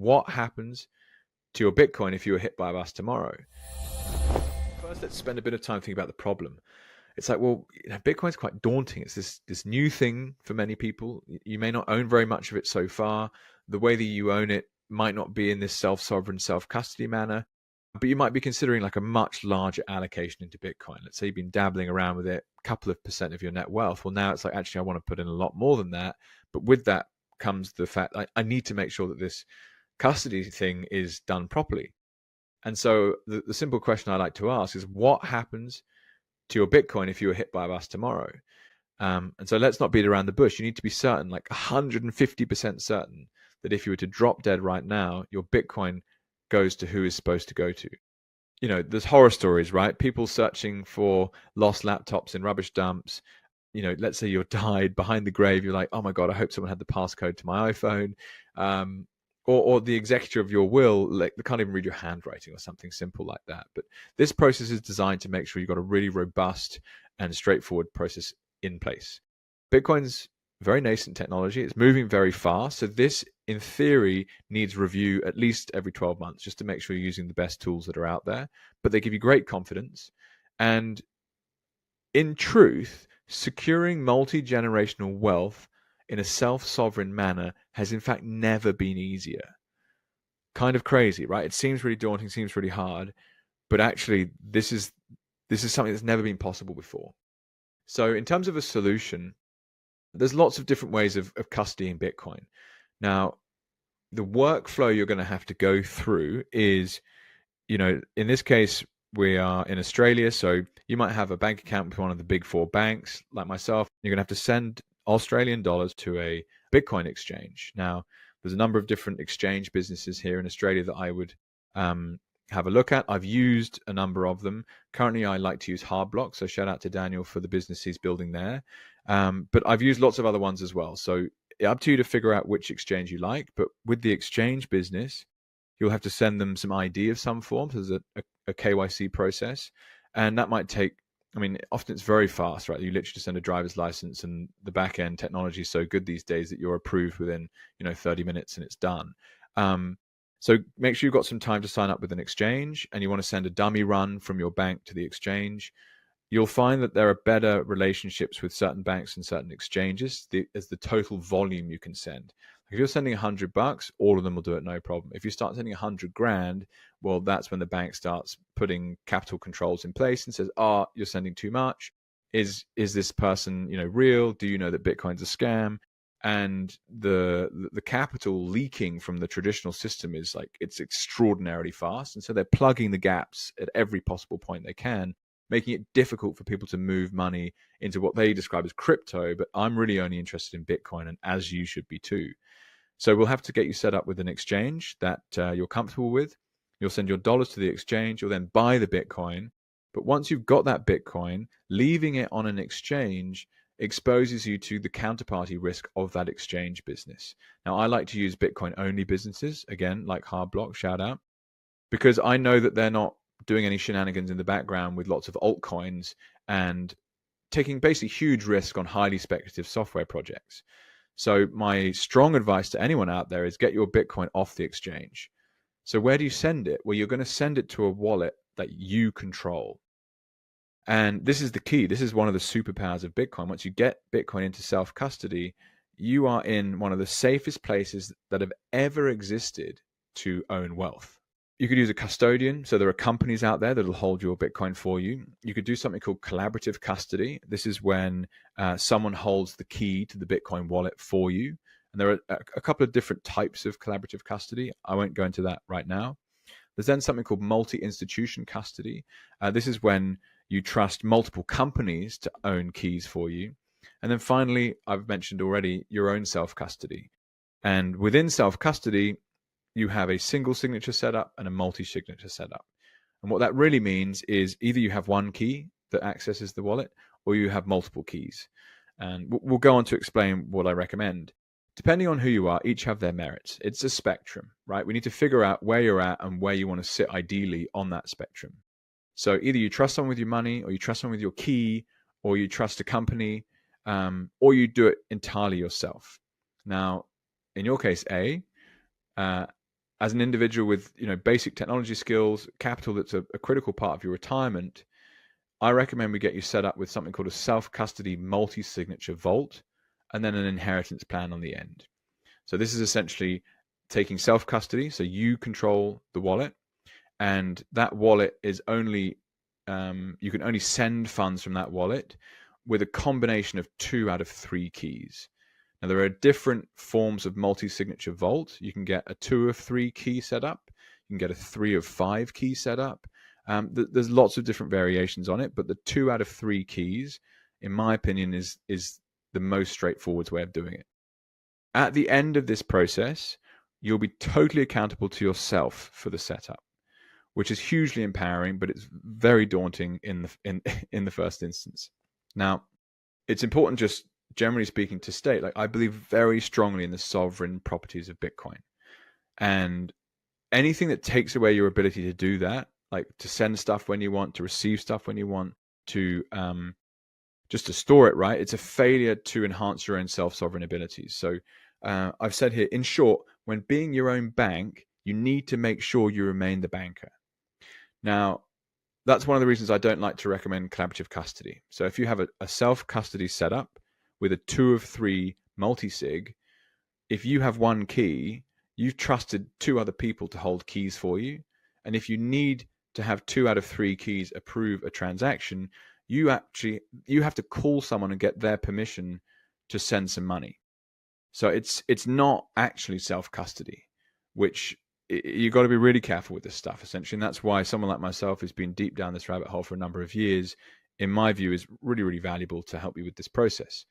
What happens to your Bitcoin if you were hit by a bus tomorrow? First, let's spend a bit of time thinking about the problem. It's like, well, Bitcoin's quite daunting. It's this new thing for many people. You may not own very much of it so far. The way that you own it might not be in this self-sovereign, self-custody manner, but you might be considering like a much larger allocation into Bitcoin. Let's say you've been dabbling around with it, a couple of percent of your net wealth. Well, now it's like, actually, I want to put in a lot more than that. But with that comes the fact I need to make sure that this custody thing is done properly. And so the simple question I like to ask is, what happens to your Bitcoin if you were hit by a bus tomorrow? And so let's not beat around the bush. You need to be certain, like 150% certain, that if you were to drop dead right now, your Bitcoin goes to who is supposed to go to. There's horror stories, right? People searching for lost laptops in rubbish dumps. Let's say you're died behind the grave. You're like, oh my God, I hope someone had the passcode to my iPhone. Or the executor of your will, like, they can't even read your handwriting or something simple like that. But this process is designed to make sure you've got a really robust and straightforward process in place. Bitcoin's very nascent technology. It's moving very fast. So this, in theory, needs review at least every 12 months just to make sure you're using the best tools that are out there. But they give you great confidence. And in truth, securing multi-generational wealth in a self-sovereign manner has in fact never been easier. Kind of crazy, right? It seems really daunting, seems really hard, but actually this is something that's never been possible before. So in terms of a solution, there's lots of different ways of custodying Bitcoin. Now, the workflow you're going to have to go through is, in this case, we are in Australia, so you might have a bank account with one of the big four banks, like myself. You're going to have to send Australian dollars to a Bitcoin exchange. Now, there's a number of different exchange businesses here in Australia that I would have a look at. I've used a number of them. Currently, I like to use Hardblock, so shout out to Daniel for the business he's building there. But I've used lots of other ones as well. So up to you to figure out which exchange you like. But with the exchange business, you'll have to send them some ID of some form. So there's a KYC process. And that might take, often it's very fast, right? You literally just send a driver's license, and the back end technology is so good these days that you're approved within, 30 minutes and it's done. So make sure you've got some time to sign up with an exchange, and you want to send a dummy run from your bank to the exchange. You'll find that there are better relationships with certain banks and certain exchanges as the total volume you can send. If you're sending $100, all of them will do it, no problem. If you start sending 100 grand, well, that's when the bank starts putting capital controls in place and says, you're sending too much. Is this person, real? Do you know that Bitcoin's a scam? And the capital leaking from the traditional system is like, it's extraordinarily fast. And so they're plugging the gaps at every possible point they can, making it difficult for people to move money into what they describe as crypto. But I'm really only interested in Bitcoin, and as you should be too. So we'll have to get you set up with an exchange that you're comfortable with. You'll send your dollars to the exchange. You'll then buy the Bitcoin. But once you've got that Bitcoin, leaving it on an exchange exposes you to the counterparty risk of that exchange business. Now, I like to use Bitcoin-only businesses, again, like Hardblock, shout out, because I know that they're not doing any shenanigans in the background with lots of altcoins and taking basically huge risk on highly speculative software projects. So my strong advice to anyone out there is get your Bitcoin off the exchange. So where do you send it? Well, you're going to send it to a wallet that you control. And this is the key. This is one of the superpowers of Bitcoin. Once you get Bitcoin into self-custody, you are in one of the safest places that have ever existed to own wealth. You could use a custodian. So there are companies out there that will hold your Bitcoin for you. You could do something called collaborative custody. This is when someone holds the key to the Bitcoin wallet for you. And there are a couple of different types of collaborative custody. I won't go into that right now. There's then something called multi-institution custody. This is when you trust multiple companies to own keys for you. And then finally, I've mentioned already, your own self-custody. And within self-custody, you have a single signature setup and a multi-signature setup. And what that really means is either you have one key that accesses the wallet, or you have multiple keys. And we'll go on to explain what I recommend. Depending on who you are, each have their merits. It's a spectrum, right? We need to figure out where you're at and where you want to sit ideally on that spectrum. So either you trust someone with your money, or you trust someone with your key, or you trust a company, or you do it entirely yourself. Now, in your case, as an individual with basic technology skills, capital that's a critical part of your retirement, I recommend we get you set up with something called a self-custody multi-signature vault, and then an inheritance plan on the end. So this is essentially taking self-custody, so you control the wallet, and that wallet is only you can only send funds from that wallet with a combination of 2 out of 3 keys. Now, there are different forms of multi-signature vault. You can get a 2 of 3 key setup. You can get a 3 of 5 key setup. There's lots of different variations on it, but the 2 out of 3 keys, in my opinion, is the most straightforward way of doing it. At the end of this process, you'll be totally accountable to yourself for the setup, which is hugely empowering, but it's very daunting in the first instance. Now, it's important, just generally speaking, to state, I believe very strongly in the sovereign properties of Bitcoin, and anything that takes away your ability to do that, like to send stuff when you want, to receive stuff when you want, to just to store it, right? It's a failure to enhance your own self-sovereign abilities. So I've said here, in short, when being your own bank, you need to make sure you remain the banker. Now, that's one of the reasons I don't like to recommend collaborative custody. So if you have a self-custody setup with a 2 of 3 multi-sig, if you have 1 key, you've trusted 2 other people to hold keys for you. And if you need to have 2 out of 3 keys approve a transaction, you have to call someone and get their permission to send some money. So it's not actually self-custody, which you've got to be really careful with this stuff, essentially. And that's why someone like myself who's been deep down this rabbit hole for a number of years, in my view, is really, really valuable to help you with this process.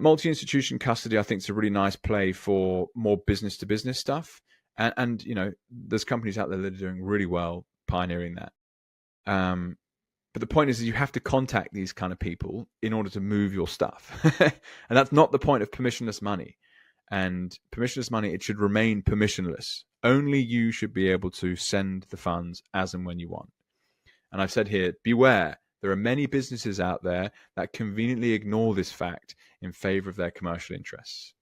Multi-institution custody, I think, is a really nice play for more business-to-business stuff. And there's companies out there that are doing really well pioneering that. But the point is you have to contact these kind of people in order to move your stuff. And that's not the point of permissionless money. And permissionless money, it should remain permissionless. Only you should be able to send the funds as and when you want. And I've said here, beware. There are many businesses out there that conveniently ignore this fact in favor of their commercial interests.